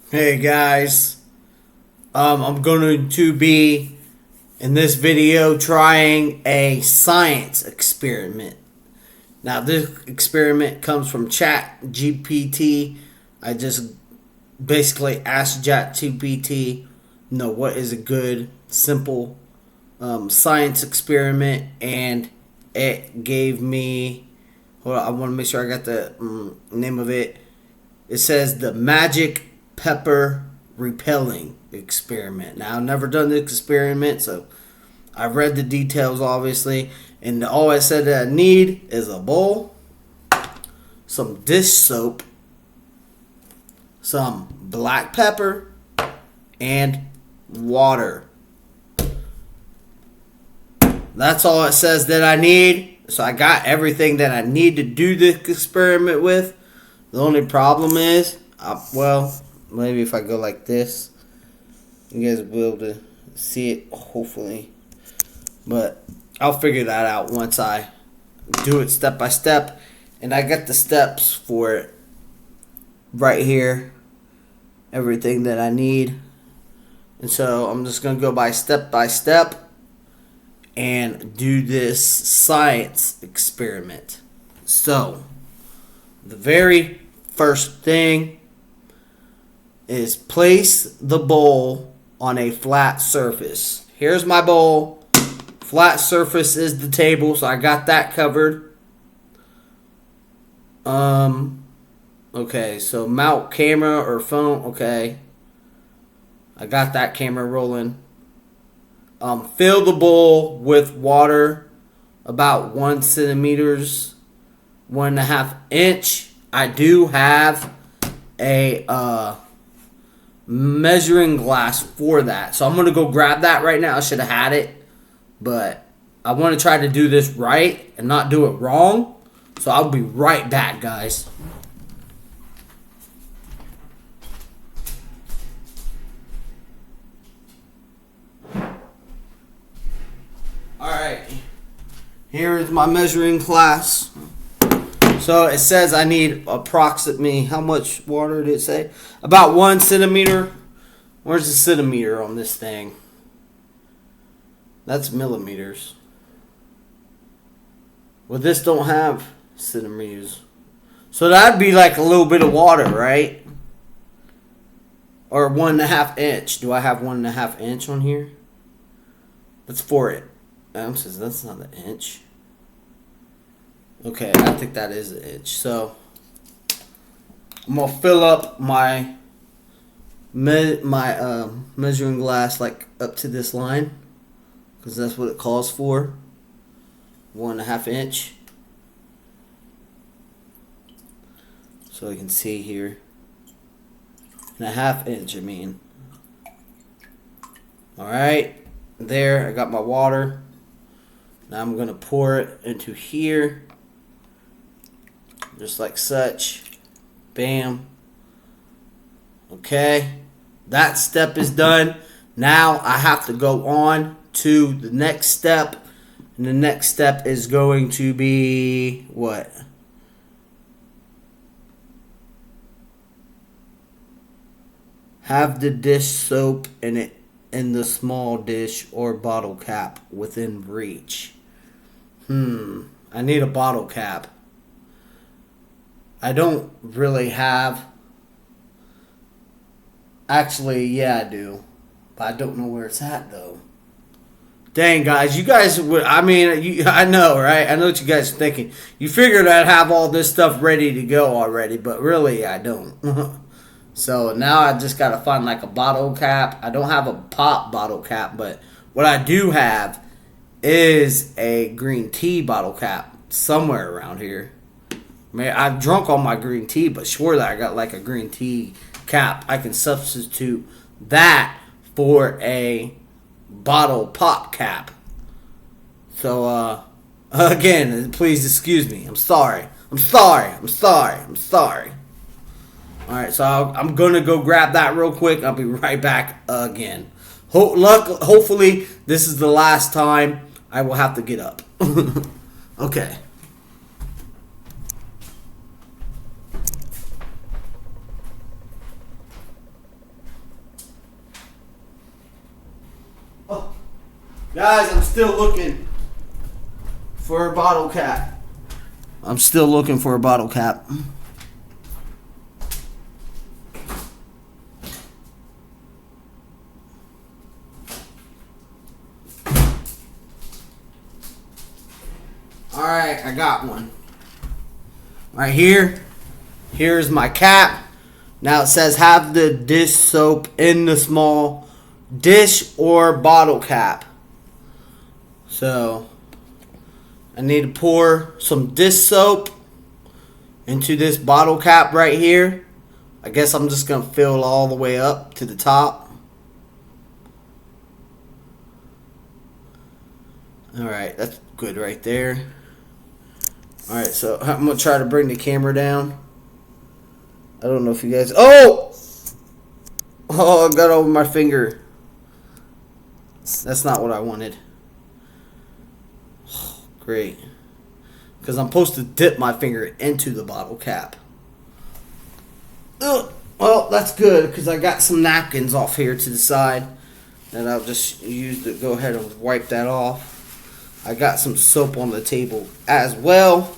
Hey guys, I'm going to be in this video trying a science experiment. Now this experiment comes from Chat GPT. I just basically asked Chat GPT, what is a good, simple science experiment, and it gave me. Hold on, I want to make sure I got the name of it. It says the magic pepper repelling experiment. Now, I've never done this experiment, so I've read the details, obviously, and all I said that I need is a bowl, some dish soap, some black pepper, and water. That's all it says that I need. So I got everything that I need to do this experiment with. The only problem is, maybe if I go like this, you guys will be able to see it, hopefully. But I'll figure that out once I do it step by step. And I got the steps for it right here. Everything that I need. And so I'm just going to go by step and do this science experiment. So, the very first thing is place the bowl on a flat surface. Here's my bowl. Flat surface is the table, so I got that covered. Okay, so mount camera or phone. Okay, I got that camera rolling. Fill the bowl with water, about 1 centimeters, 1.5 inch. I do have a measuring glass for that, so I'm gonna go grab that right now. I should have had it, but I want to try to do this right and not do it wrong. So I'll be right back, guys. Alright, here is my measuring glass. So it says I need approximately, how much water did it say? About 1 centimeter. Where's the centimeter on this thing? That's millimeters. Well, this don't have centimeters. So that'd be like a little bit of water, right? Or 1.5 inch. Do I have 1.5 inch on here? That's for it. Says that's not an inch. Okay, I think that is an inch. So I'm gonna fill up my measuring glass like up to this line, because that's what it calls for. 1.5 inch. So you can see here. 1/2 inch. I mean. All right, there. I got my water. Now I'm going to pour it into here, just like such. Bam. Okay, that step is done. Now I have to go on to the next step. And the next step is going to be what? Have the dish soap in the small dish or bottle cap within reach. I need a bottle cap. I don't really have. Actually, yeah, I do. But I don't know where it's at, though. Dang, guys. You guys would, I know, right? I know what you guys are thinking. You figured I'd have all this stuff ready to go already, but really, I don't. So now I just got to find like a bottle cap. I don't have a pop bottle cap, but what I do have is a green tea bottle cap somewhere around here. Man, I've drunk all my green tea, but sure that I got like a green tea cap. I can substitute that for a bottle pop cap. So, again, please excuse me. I'm sorry. Alright, so I'm going to go grab that real quick. I'll be right back again. Hopefully, this is the last time I will have to get up. Okay. Oh. Guys, I'm still looking for a bottle cap. I'm still looking for a bottle cap. Alright, I got one. Right here. Here's my cap. Now it says have the dish soap in the small dish or bottle cap. So I need to pour some dish soap into this bottle cap right here. I guess I'm just going to fill it all the way up to the top. Alright, that's good right there. Alright, so I'm going to try to bring the camera down. I don't know if you guys... Oh! Oh, I got over my finger. That's not what I wanted. Oh, great. Because I'm supposed to dip my finger into the bottle cap. Ugh. Well, that's good because I got some napkins off here to the side. And I'll just use to go ahead and wipe that off. I got some soap on the table as well.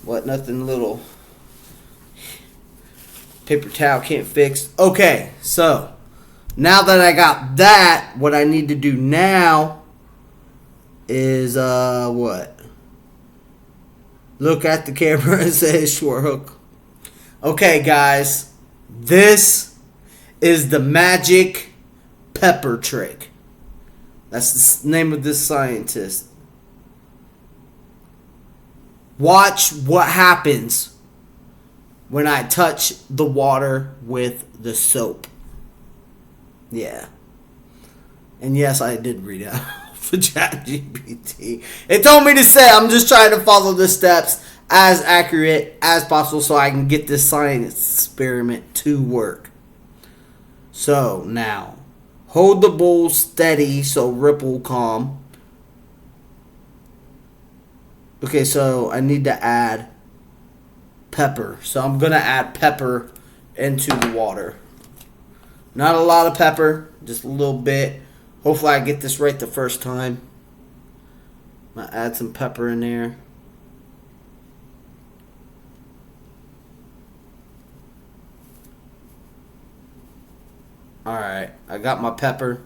What, nothing little paper towel can't fix. Okay, so now that I got that, what I need to do now is what? Look at the camera and say short hook. Okay, guys, this is the magic pepper trick. That's the name of this scientist. Watch what happens when I touch the water with the soap. Yeah. And yes, I did read out for ChatGPT. It told me to say I'm just trying to follow the steps as accurate as possible so I can get this science experiment to work. So now, hold the bowl steady so ripple calm. Okay, so I need to add pepper. So I'm going to add pepper into the water. Not a lot of pepper, just a little bit. Hopefully I get this right the first time. I'm going to add some pepper in there. Alright, I got my pepper.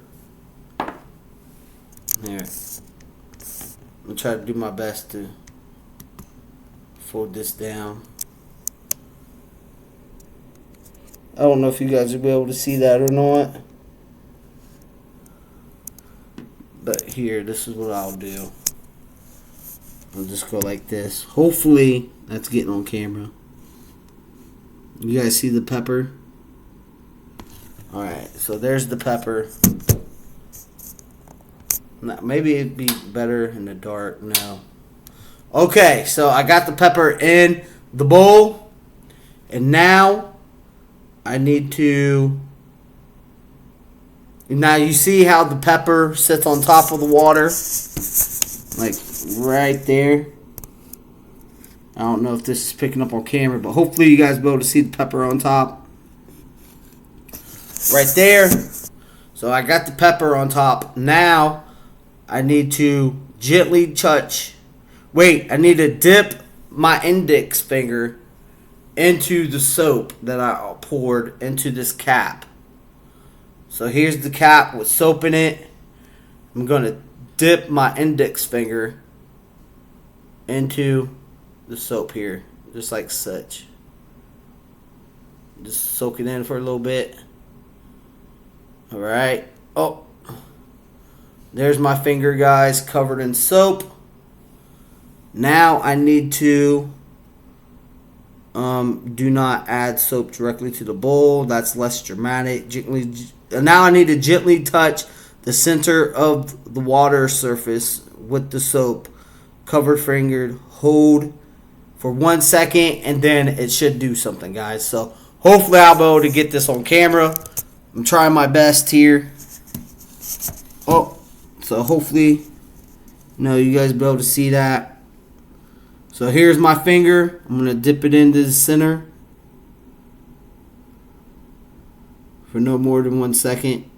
Here. I'm going to try to do my best to fold this down. I don't know if you guys will be able to see that or not. But here, this is what I'll do. I'll just go like this. Hopefully, that's getting on camera. You guys see the pepper? Alright, so there's the pepper. Now, maybe it'd be better in the dark. No. Okay, so I got the pepper in the bowl. And now I need to... Now you see how the pepper sits on top of the water? Like right there. I don't know if this is picking up on camera, but hopefully you guys will be able to see the pepper on top. Right there. So I got the pepper on top. Now I need to gently touch... Wait, I need to dip my index finger into the soap that I poured into this cap. So here's the cap with soap in it. I'm going to dip my index finger into the soap here. Just like such. Just soak it in for a little bit. Alright. Oh. There's my finger, guys, covered in soap. Now I need to do not add soap directly to the bowl. That's less dramatic. Now I need to gently touch the center of the water surface with the soap. Covered fingered. Hold for 1 second and then it should do something, guys. So hopefully I'll be able to get this on camera. I'm trying my best here. Oh, so hopefully, you guys will be able to see that. So here's my finger. I'm going to dip it into the center for no more than 1 second.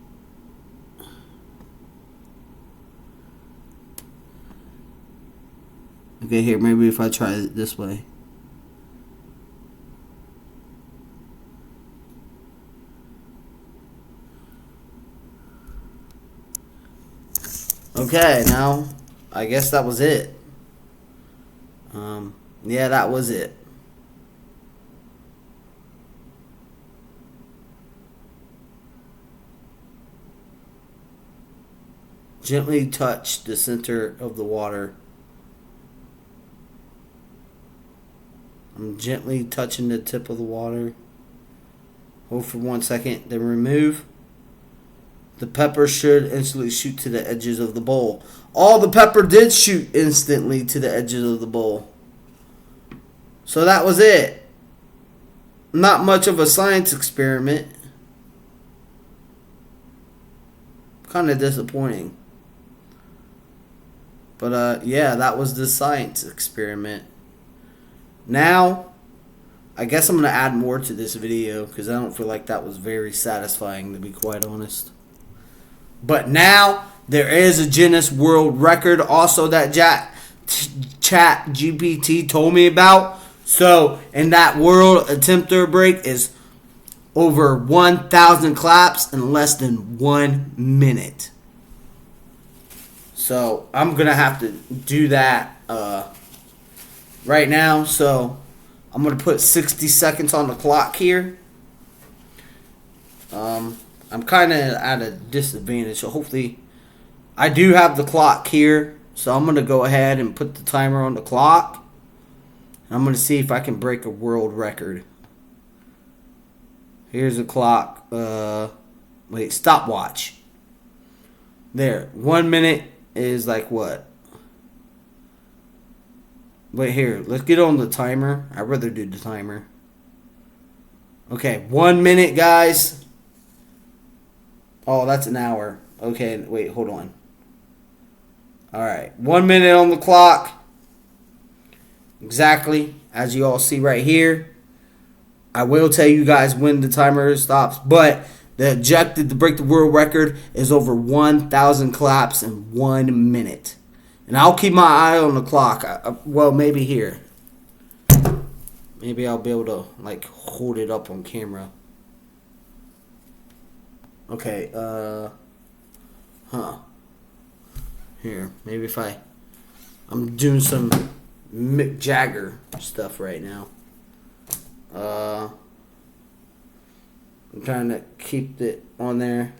Okay, here, maybe if I try it this way. Okay, now, I guess that was it. Yeah, that was it. Gently touch the center of the water. I'm gently touching the tip of the water. Hold for 1 second, then remove. The pepper should instantly shoot to the edges of the bowl. All the pepper did shoot instantly to the edges of the bowl. So that was it. Not much of a science experiment. Kind of disappointing. But yeah, that was the science experiment. Now, I guess I'm going to add more to this video because I don't feel like that was very satisfying, to be quite honest. But now, there is a Guinness World Record also that Chat GPT told me about. So, in that world attempter break is over 1,000 claps in less than 1 minute. So, I'm going to have to do that right now. So, I'm going to put 60 seconds on the clock here. I'm kind of at a disadvantage. So, hopefully, I do have the clock here. So, I'm going to go ahead and put the timer on the clock. I'm going to see if I can break a world record. Here's the clock. Wait, stopwatch. There. 1 minute is like what? Wait, here. Let's get on the timer. I'd rather do the timer. Okay, 1 minute, guys. Oh, that's an hour. Okay, wait, hold on. Alright, 1 minute on the clock. Exactly, as you all see right here. I will tell you guys when the timer stops, but the objective to break the world record is over 1,000 claps in 1 minute. And I'll keep my eye on the clock. Well, maybe here. Maybe I'll be able to, like, hold it up on camera. Okay, Here, maybe if I'm doing some Mick Jagger stuff right now. I'm trying to keep it on there.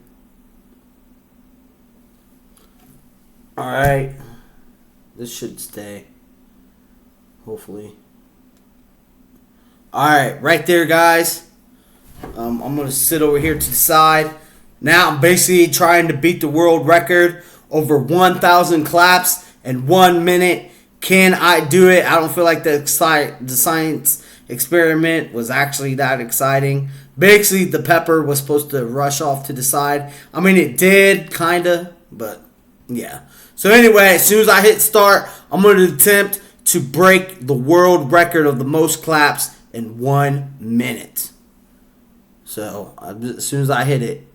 Alright. This should stay. Hopefully. Alright, right there, guys. I'm going to sit over here to the side. Now I'm basically trying to beat the world record. Over 1,000 claps in 1 minute. Can I do it? I don't feel like the science experiment was actually that exciting. Basically, the pepper was supposed to rush off to the side. I mean, it did, kind of, but yeah. So anyway, as soon as I hit start, I'm going to attempt to break the world record of the most claps in 1 minute. So, as soon as I hit it.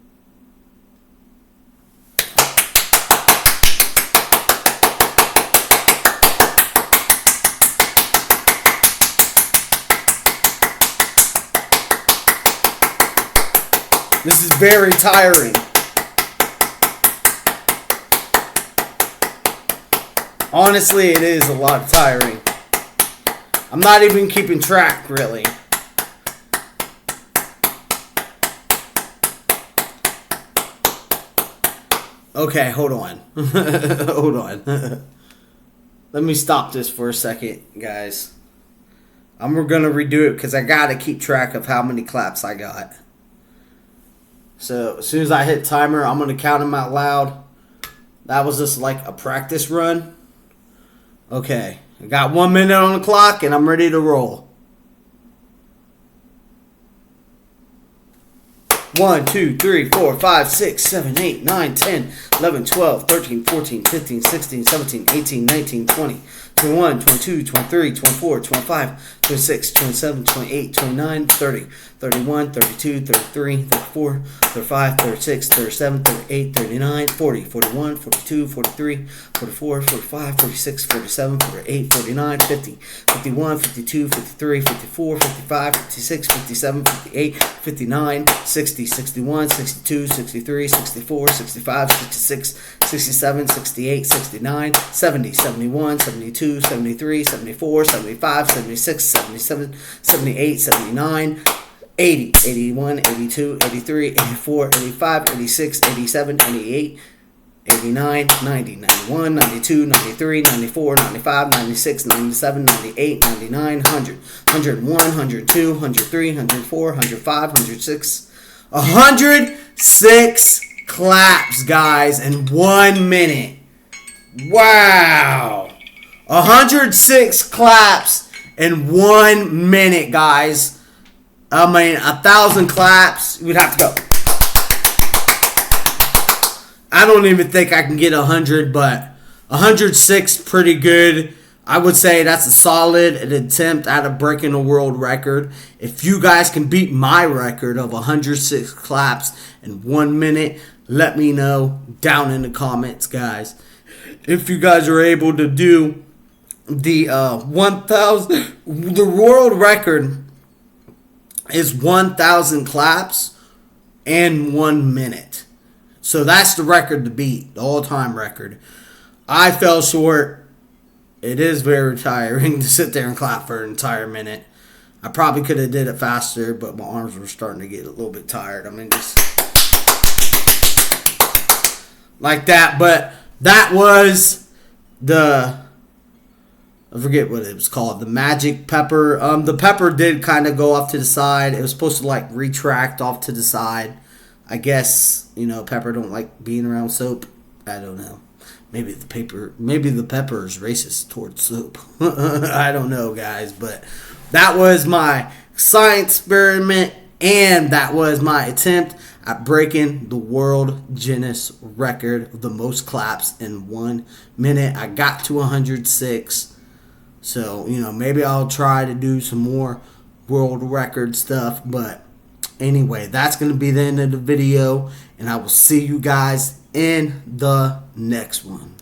This is very tiring. Honestly, it is a lot tiring. I'm not even keeping track, really. Okay, hold on. Hold on. Let me stop this for a second, guys. I'm going to redo it because I got to keep track of how many claps I got. So, as soon as I hit timer, I'm going to count them out loud. That was just like a practice run. Okay, I got 1 minute on the clock and I'm ready to roll. 1, 2, 3, 4, 5, 6, 7, 8, 9, 10, 11, 12, 13, 14, 15, 16, 17, 18, 19, 20, 21, 22, 23, 24, 25, 26, 27, 28, 29, 30, 31, 32, 33, 34, 35, 36, 37, 38, 39, 40, 41, 42, 43, 44, 45, 46, 47, 48, 49, 50, 51, 52, 53, 54, 55, 56, 57, 58, 59, 60, 61, 62, 63, 64, 65, 66, 67, 68, 69, 70, 71, 72, 73, 74, 75, 76, 77, 78, 79, 80, 81, 82, 83, 84, 85, 86, 87, 88, 89, 90, 91, 92, 93, 94, 95, 96, 97, 98, 99, 100, 101, 102, 103, 104, 105, 106, 106 claps, guys, in 1 minute. Wow. 106 claps in 1 minute, guys. I mean, 1,000 claps, we'd have to go. I don't even think I can get 100, but 106 pretty good. I would say that's a solid attempt at a breaking a world record. If you guys can beat my record of 106 claps in 1 minute, let me know down in the comments, guys. If you guys are able to do the 1,000, the world record is 1,000 claps in 1 minute. So that's the record to beat, the all-time record. I fell short. It is very tiring to sit there and clap for an entire minute. I probably could have did it faster, but my arms were starting to get a little bit tired. I mean, just like that. But that was I forget what it was called, the magic pepper. The pepper did kind of go off to the side. It was supposed to like retract off to the side. I guess, pepper don't like being around soap. I don't know. Maybe the pepper is racist towards soap. I don't know, guys. But that was my science experiment, and that was my attempt at breaking the world Guinness record of the most claps in 1 minute. I got to 106. So, maybe I'll try to do some more world record stuff. But anyway, that's going to be the end of the video. And I will see you guys in the next one.